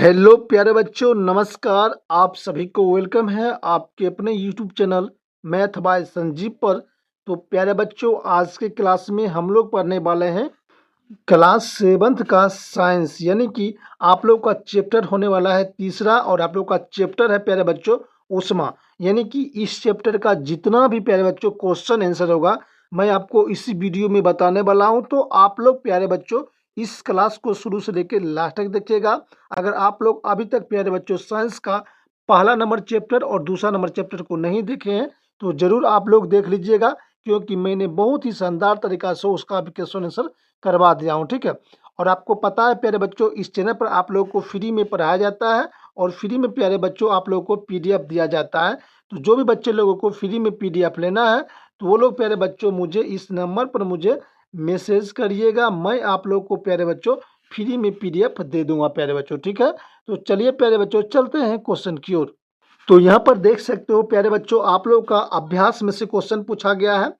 Hello प्यारे बच्चों, नमस्कार। आप सभी को वेलकम है आपके अपने YouTube channel math bye Sanjeev पर। तो प्यारे बच्चों, आज के क्लास में हम लोग पढ़ने वाले हैं क्लास 7th का साइंस, यानी कि आप लोग का चैप्टर होने वाला है तीसरा, और आप लोग का चैप्टर है प्यारे बच्चों ऊष्मा। यानी कि इस चैप्टर का जितना भी प्यारे बच्चों क्वेश्चन आंसर होगा मैं आपको इसी वीडियो में बताने वाला हूं। तो आप लोग प्यारे बच्चों इस क्लास को शुरू से लेकर लास्ट तक देखिएगा। अगर आप लोग अभी तक प्यारे बच्चों साइंस का पहला नंबर चैप्टर और दूसरा नंबर चैप्टर को नहीं देखे हैं तो जरूर आप लोग देख लीजिएगा, क्योंकि मैंने बहुत ही शानदार तरीका से उसका भी क्वेश्चन आंसर करवा दिया हूँ, ठीक है। और आपको पता है प्यारे बच्चों, इस चैनल पर आप लोगों को फ्री में पढ़ाया जाता है और फ्री में प्यारे बच्चों आप लोगों को पीडीएफ दिया जाता है। तो जो भी बच्चे लोगों को फ्री में पीडीएफ लेना है तो वो लोग प्यारे बच्चों मुझे इस नंबर पर मुझे मैसेज करिएगा, मैं आप लोग को प्यारे बच्चों फ्री में पीडीएफ दे दूंगा प्यारे बच्चों, ठीक है। तो चलिए प्यारे बच्चों चलते हैं क्वेश्चन की ओर। तो यहाँ पर देख सकते हो प्यारे बच्चों, आप लोग का अभ्यास में से क्वेश्चन पूछा गया है।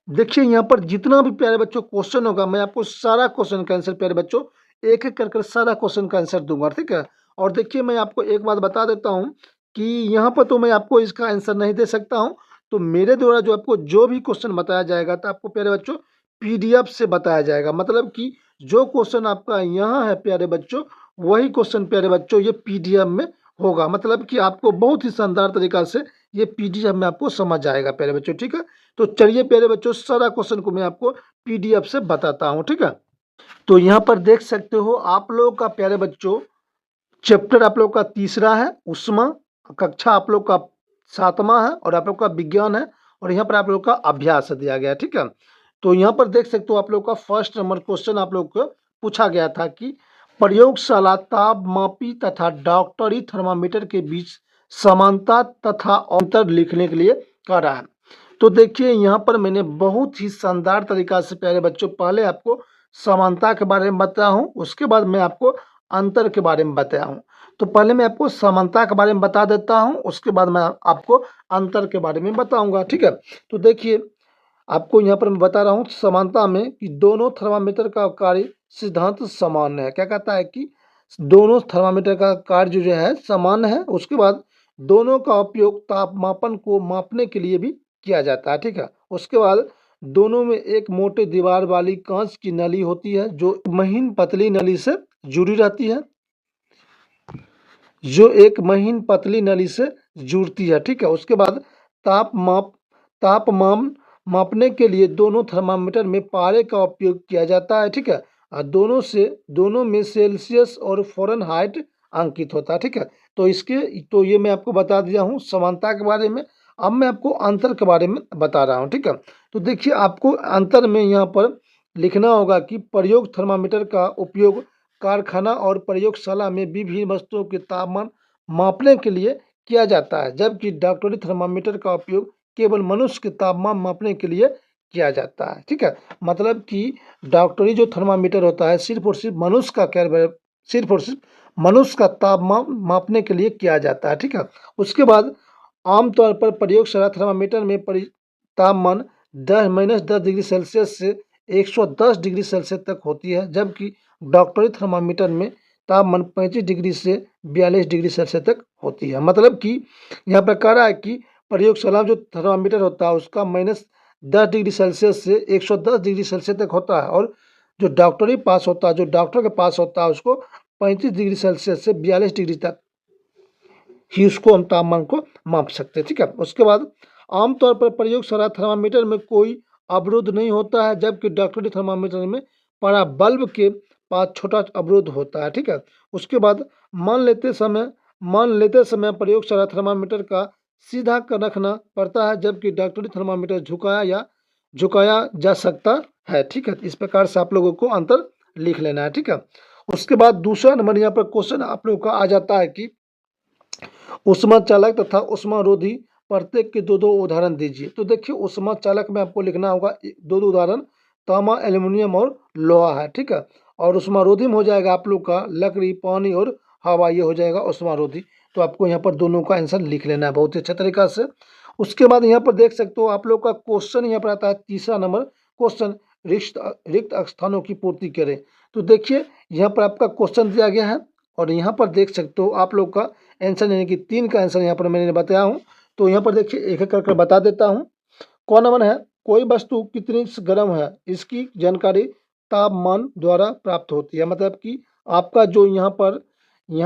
देखिए यहाँ पर जितना भी प्यारे बच्चों क्वेश्चन होगा मैं आपको सारा क्वेश्चन का आंसर प्यारे बच्चों एक एक कर सारा क्वेश्चन का आंसर दूंगा, ठीक है। और देखिए मैं आपको एक बात बता देता हूँ कि यहाँ पर तो मैं आपको इसका आंसर नहीं दे सकता हूँ। तो मेरे द्वारा जो आपको जो भी क्वेश्चन बताया जाएगा तो आपको प्यारे बच्चों पीडीएफ से बताया जाएगा। मतलब कि जो क्वेश्चन आपका यहाँ है प्यारे बच्चों वही क्वेश्चन प्यारे बच्चों ये पीडीएफ में होगा। मतलब कि आपको बहुत ही शानदार तरीका से ये पीडीएफ में आपको समझ आएगा प्यारे बच्चों, ठीक है। तो चलिए प्यारे बच्चों सारा क्वेश्चन को मैं आपको पीडीएफ से बताता हूँ, ठीक है। तो यहाँ पर देख सकते हो आप लोग का प्यारे बच्चों चैप्टर आप लोग का तीसरा है उष्मा, कक्षा आप लोग का 7वां है और आप लोग का विज्ञान है। और यहाँ पर आप लोग का अभ्यास दिया गया है, ठीक है। तो यहाँ पर देख सकते हो आप लोग का फर्स्ट नंबर क्वेश्चन आप लोग को पूछा गया था कि प्रयोगशाला तापमापी तथा डॉक्टरी थर्मामीटर के बीच समानता तथा अंतर लिखने के लिए कह रहा है। तो देखिए यहाँ पर मैंने बहुत ही शानदार तरीका से प्यारे बच्चों पहले आपको समानता के बारे में बताया हूँ, उसके बाद मैं आपको अंतर के बारे में बताया हूँ। तो पहले मैं आपको समानता के बारे में बता देता हूँ, उसके बाद मैं आपको अंतर के बारे में बताऊंगा, ठीक है। तो देखिए आपको यहाँ पर मैं बता रहा हूँ समानता में कि दोनों थर्मामीटर का कार्य सिद्धांत समान है। क्या कहता है कि दोनों थर्मामीटर का कार्य जो है समान है। उसके बाद दोनों का उपयोग तापमापन को मापने के लिए भी किया जाता है, ठीक है। उसके बाद दोनों में एक मोटे दीवार वाली कांच की नली होती है जो महीन पतली नली से जुड़ी रहती है, जो एक महीन पतली नली से जुड़ती है, ठीक है। उसके बाद तापमान मापने के लिए दोनों थर्मामीटर में पारे का उपयोग किया जाता है, ठीक है। और दोनों में सेल्सियस और फ़ारेनहाइट अंकित होता है, ठीक है। तो ये मैं आपको बता दिया हूँ समानता के बारे में। अब मैं आपको अंतर के बारे में बता रहा हूँ, ठीक है। तो देखिए आपको अंतर में यहाँ पर लिखना होगा कि प्रयोग थर्मामीटर का उपयोग कारखाना और प्रयोगशाला में विभिन्न वस्तुओं के तापमान मापने के लिए किया जाता है, जबकि डॉक्टरी थर्मामीटर का उपयोग केवल मनुष्य के तापमान मापने के लिए किया जाता है, ठीक है। मतलब कि डॉक्टरी जो थर्मामीटर होता है सिर्फ और सिर्फ मनुष्य का तापमान मापने के लिए किया जाता है, ठीक है। उसके बाद आमतौर पर प्रयोगशाला थर्मामीटर में तापमान 10 डिग्री सेल्सियस से 110 डिग्री सेल्सियस तक होती है, जबकि डॉक्टरी थर्मामीटर में तापमान 35 डिग्री से 42 डिग्री सेल्सियस तक होती है। मतलब कि यहाँ पर कह रहा है कि प्रयोगशाला जो थर्मामीटर होता है उसका -10 डिग्री सेल्सियस से 110 डिग्री सेल्सियस तक होता है, और जो डॉक्टरी पास होता है जो डॉक्टर के पास होता है उसको 35 डिग्री सेल्सियस से 42 डिग्री तक ही उसको हम तापमान को माप सकते हैं, ठीक है। उसके बाद आमतौर पर प्रयोगशाला थर्मामीटर में कोई अवरोध नहीं होता है, जबकि डॉक्टरी थर्मामीटर में परा बल्ब के पास छोटा अवरोध होता है, ठीक है। उसके बाद मान लेते समय प्रयोगशाला थर्मामीटर का सीधा कर रखना पड़ता है, जबकि डॉक्टरी थर्मामीटर झुकाया जा सकता है, ठीक है। इस प्रकार से आप लोगों को अंतर लिख लेना है, ठीक है। उसके बाद दूसरा नंबर यहाँ पर क्वेश्चन आप लोगों का आ जाता है कि उष्मा चालक तथा उष्मा रोधी प्रत्येक के दो उदाहरण दीजिए। तो देखिए उष्मा चालक में आपको लिखना होगा दो उदाहरण, तांबा, एल्युमिनियम और लोहा है, ठीक है। और उष्मा रोधी में हो जाएगा आप लोग का लकड़ी, पानी और हवा, ये हो जाएगा उष्मा रोधी। तो आपको यहाँ पर दोनों का आंसर लिख लेना है बहुत ही अच्छा तरीका से। उसके बाद यहाँ पर देख सकते हो आप लोग का क्वेश्चन यहाँ पर आता है तीसरा नंबर क्वेश्चन, रिक्त स्थानों की पूर्ति करें। तो देखिए यहाँ पर आपका क्वेश्चन दिया गया है और यहाँ पर देख सकते हो आप लोग का आंसर यानी कि 3 का आंसर यहाँ पर मैंने बताया हूँ। तो यहाँ पर देखिए एक एक करके बता देता हूँ। कौन नंबर है, कोई वस्तु कितनी गर्म है इसकी जानकारी तापमान द्वारा प्राप्त होती है। मतलब कि आपका जो यहाँ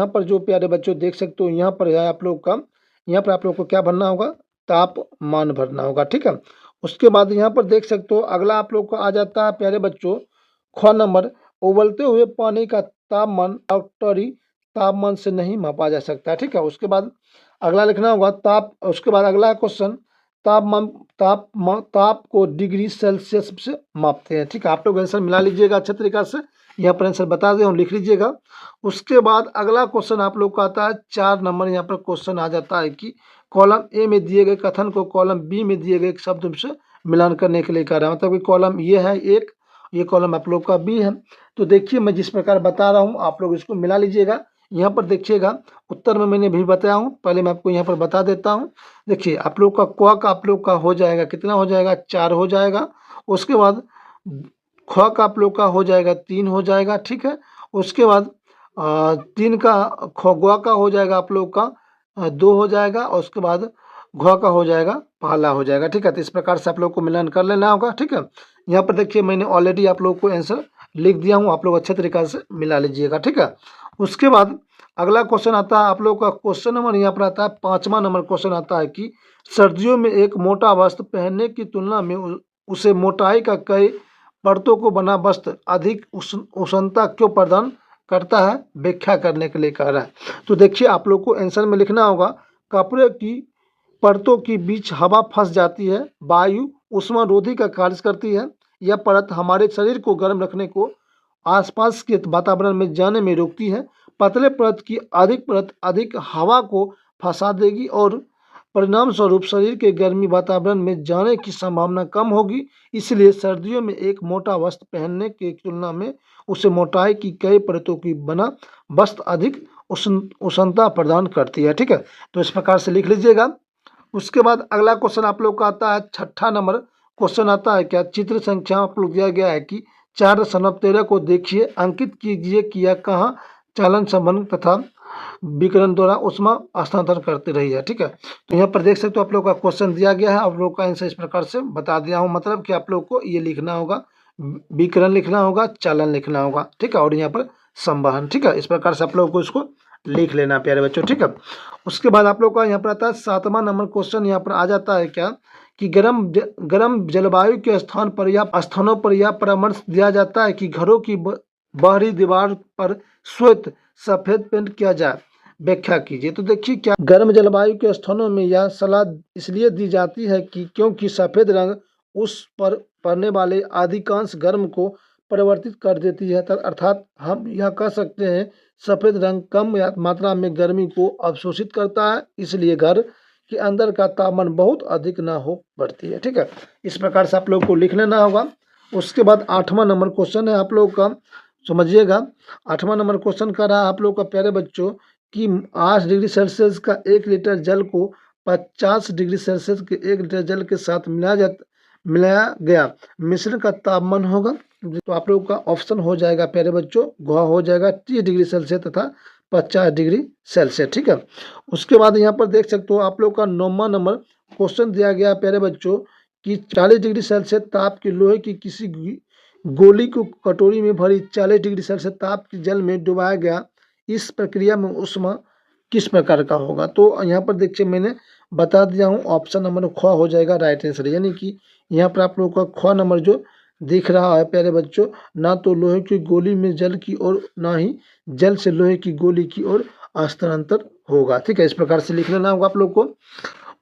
पर जो प्यारे बच्चों देख सकते हो यहाँ पर है आप लोग का, यहाँ पर आप लोग को क्या भरना होगा, तापमान भरना होगा। ठीक है, उसके बाद यहाँ पर देख सकते हो अगला आप लोग को आ जाता है प्यारे बच्चों ख नंबर, उबलते हुए पानी का तापमान डॉक्टरी तापमान से नहीं मापा जा सकता। ठीक है, उसके बाद अगला लिखना होगा उसके बाद अगला क्वेश्चन ताप को डिग्री सेल्सियस से मापते हैं। ठीक है, आप लोग आंसर मिला लीजिएगा अच्छे तरीका से, यहाँ पर आंसर बता दे लिख लीजिएगा। उसके बाद अगला क्वेश्चन आप लोग का आता है 4 नंबर। यहाँ पर क्वेश्चन आ जाता है कि कॉलम ए में दिए गए कथन को कॉलम बी में दिए गए शब्द से मिलान करने के लिए कह रहा है। मतलब कि कॉलम ये है एक, ये कॉलम आप लोग का बी है। तो देखिए मैं जिस प्रकार बता रहा हूँ आप लोग इसको मिला लीजिएगा। यहाँ पर देखिएगा उत्तर में मैंने भी बताया हूँ, पहले मैं आपको यहाँ पर बता देता हूँ। देखिए आप लोग का क का आप लोग का हो जाएगा, कितना हो जाएगा, 4 हो जाएगा। उसके बाद ख का आप लोग का हो जाएगा 3 हो जाएगा। ठीक है, उसके बाद 3 का ग का हो जाएगा आप लोग का 2 हो जाएगा। और उसके बाद घ का हो जाएगा पहला हो जाएगा। ठीक है, तो इस प्रकार से आप लोग को मिलान कर लेना होगा। ठीक है, यहाँ पर देखिए मैंने ऑलरेडी आप लोग को आंसर लिख दिया हूँ, आप लोग अच्छे तरीके से मिला लीजिएगा। ठीक है, उसके बाद अगला क्वेश्चन आता है आप लोग का क्वेश्चन नंबर यहाँ पर आता है 5वां नंबर क्वेश्चन आता है कि सर्दियों में एक मोटा वस्त्र पहनने की तुलना में उसे मोटाई का कई परतों को बना वस्त्र अधिक उष्णता क्यों प्रदान करता है, व्याख्या करने के लिए कह रहा है। तो देखिए आप लोग को आंसर में लिखना होगा कपड़े की परतों के बीच हवा फंस जाती है, वायु ऊष्मारोधी का कार्य करती है, यह परत हमारे शरीर को गर्म रखने को आसपास के वातावरण में जाने में रोकती है। पतले परत अधिक हवा को फंसा देगी और परिणाम स्वरूप शरीर के गर्मी वातावरण में जाने की संभावना कम होगी। इसलिए सर्दियों में एक मोटा वस्त्र पहनने की तुलना में उसे मोटाई की कई परतों की बना वस्त्र अधिक उष्णता प्रदान करती है। ठीक है, तो इस प्रकार से लिख लीजिएगा। उसके बाद अगला क्वेश्चन आप लोग का आता है 6ठा नंबर क्वेश्चन आता है क्या, चित्र संख्या आप लोग दिया गया है कि 4.13 को देखिए, अंकित कीजिए कि यह कहाँ चालन संबंध तथा विकर्ण द्वारा उष्मा स्थानांतरण करती रही है। ठीक है, तो यहाँ पर देख सकते हो आप लोग का क्वेश्चन दिया गया है, आप लोग का आंसर इस प्रकार से बता दिया हूँ। मतलब कि आप लोग को ये लिखना होगा, विकर्ण लिखना होगा, चालन लिखना होगा। ठीक है, और यहाँ पर संवहन। ठीक है, इस प्रकार से आप लोग को इसको लिख लेना प्यारे बच्चों। ठीक है, उसके बाद आप लोग का यहाँ पर आता है 7वां नंबर क्वेश्चन यहाँ पर आ जाता है क्या कि गर्म जलवायु के स्थानों पर यह परामर्श दिया जाता है कि घरों की बाहरी दीवार पर श्वेत सफेद पेंट किया जाए, व्याख्या कीजिए। तो देखिए क्या गर्म जलवायु के स्थानों में यह सलाह इसलिए दी जाती है कि क्योंकि सफेद रंग उस पर पड़ने वाले अधिकांश गर्म को परिवर्तित कर देती है, अर्थात हम यह कह सकते हैं सफेद रंग कम मात्रा में गर्मी को अवशोषित करता है, इसलिए घर के अंदर का तापमान बहुत अधिक ना हो बढ़ती है। ठीक है, इस प्रकार से आप लोग को लिख लेना होगा। उसके बाद 8वां नंबर क्वेश्चन है आप लोग का, समझिएगा। 8वां नंबर क्वेश्चन कर रहा है आप लोग का प्यारे बच्चों कि 8 डिग्री सेल्सियस का 1 लीटर जल को 50 डिग्री सेल्सियस के 1 लीटर जल के साथ मिलाया गया मिश्रण का तापमान होगा। तो आप लोग का ऑप्शन हो जाएगा प्यारे बच्चों, घ हो जाएगा 30 डिग्री सेल्सियस तथा 50 डिग्री सेल्सियस। ठीक है, उसके बाद यहाँ पर देख सकते हो आप लोग का 9वां नंबर क्वेश्चन दिया गया प्यारे बच्चों कि 40 डिग्री सेल्सियस ताप के लोहे की किसी गोली को कटोरी में भरी 40 डिग्री सेल्सियस ताप के जल में डुबाया गया, इस प्रक्रिया में ऊष्मा किस प्रकार का होगा। तो यहाँ पर देखिए मैंने बता दिया हूँ, ऑप्शन नंबर ख हो जाएगा राइट आंसर। यानी कि यहाँ पर आप लोगों का ख नंबर जो दिख रहा है प्यारे बच्चों, ना तो लोहे की गोली में जल की ओर ना ही जल से लोहे की गोली की ओर स्थानांतर होगा। ठीक है, इस प्रकार से लिख लेना होगा आप लोग को।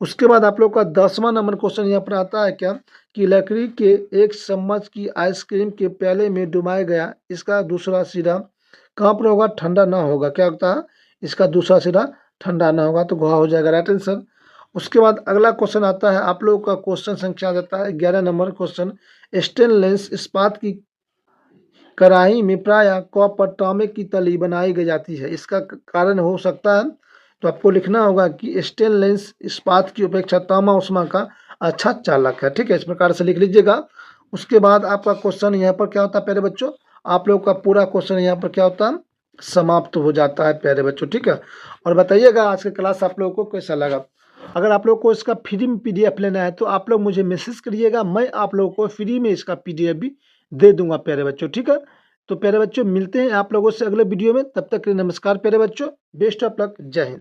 उसके बाद आप लोग का 10वां नंबर क्वेश्चन यहाँ पर आता है क्या कि लकड़ी के एक चम्मच की आइसक्रीम के प्याले में डुबाया गया, इसका दूसरा सिरा कहाँ पर होगा, ठंडा ना होगा। क्या होता है, इसका दूसरा सिरा ठंडा ना होगा। तो घ हो जाएगा राइट आंसर। उसके बाद अगला क्वेश्चन आता है आप लोग का क्वेश्चन संख्या आ जाता है 11 नंबर क्वेश्चन, स्टेनलेस इस्पात की कढ़ाई में प्रायः कॉपर तांबे की तली बनाई गई जाती है, इसका कारण हो सकता है। तो आपको लिखना होगा कि स्टेनलेस इस्पात की अपेक्षा तांबा उष्मा का अच्छा चालक है। ठीक है, इस प्रकार से लिख लीजिएगा। उसके बाद आपका क्वेश्चन यहाँ पर क्या होता है प्यारे बच्चों, आप लोग का पूरा क्वेश्चन यहाँ पर क्या होता है, समाप्त हो जाता है प्यारे बच्चों। ठीक है, और बताइएगा आज का क्लास आप लोगों को कैसा लगा। अगर आप लोग को इसका फ्री में PDF लेना है तो आप लोग मुझे मैसेज करिएगा, मैं आप लोगों को फ्री में इसका PDF भी दे दूंगा प्यारे बच्चों। ठीक है, तो प्यारे बच्चों मिलते हैं आप लोगों से अगले वीडियो में, तब तक के लिए नमस्कार प्यारे बच्चों, बेस्ट ऑफ लक, जय हिंद।